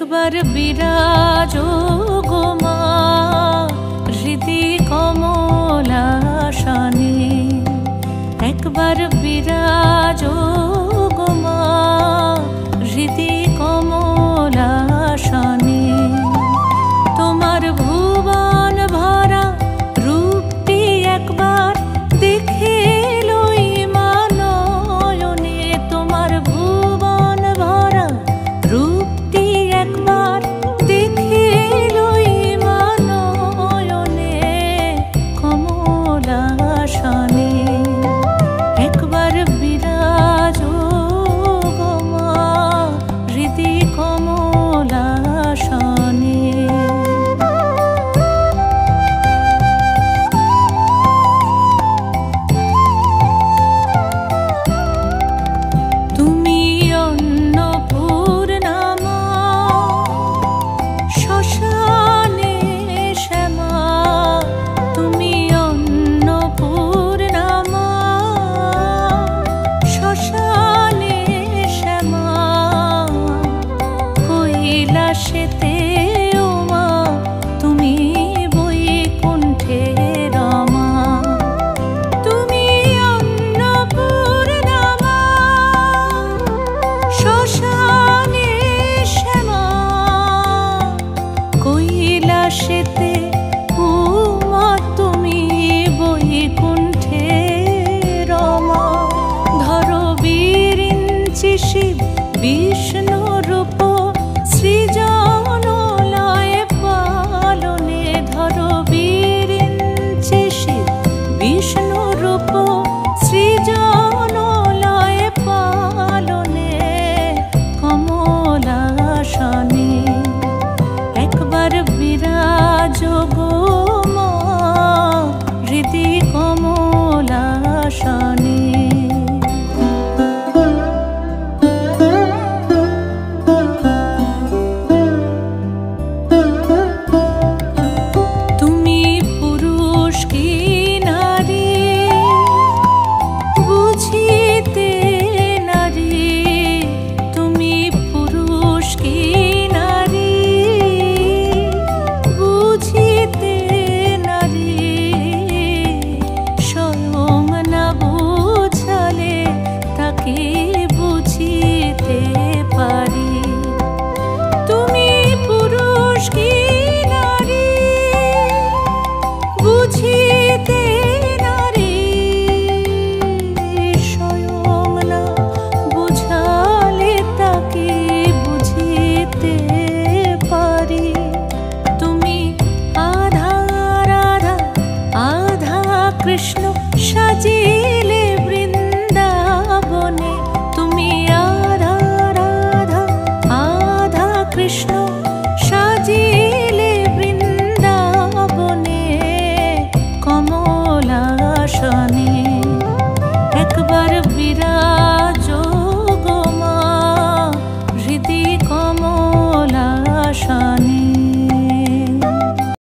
একবার বিরাজো গো মা হৃদি কমলাসনে, একবার বিরাজো গো মা হৃদি কমলাসনে। তোমার ভুবন ভরা রূপটি একবার দেখে লই মা নয়নে, তোমার ভুবন ভরা রূপটি একবার দেখে লই মা নয়নে কমলাসনে। একবার বিরাজো গো মা হৃদি কমলাসনে। তুমি অন্নপূর্ণা মা শ্মশানে শ্যামা, তুমি অন্নপূর্ণা মা শ্মশানে শ্যামা। কৈলাসেতে ও মা তুমি বৈকুণ্ঠে রমা, তুমি অন্নপূর্ণা মা শ্মশানে শ্যামা। কৈলাসেতে ও মা তুমি বৈকুণ্ঠে রমা। ধরো বিরিঞ্চি শিব বিষ্ণু রূপ সৃজন লয় পালনে, ধরো বিরিঞ্চি শিব বিষ্ণু রূপ সৃজন লয় পালনে কমলাসনে। একবার বিরাজো গো মা হৃদি কমলাসনে। তুমি পুরুষ কি নারী বুঝিতে নারী, তুমি পুরুষ কি নারী বুঝিতে নারী। স্বয়ং না বুঝালে তাকে বুঝিতে পারি। তুমি পুরুষ কি নারী বুঝিতে নারী, স্বয়ং না বুঝালে তাকে বুঝিতে পারি। তুমি আধা রাধা আধা কৃষ্ণ সাজিয়ে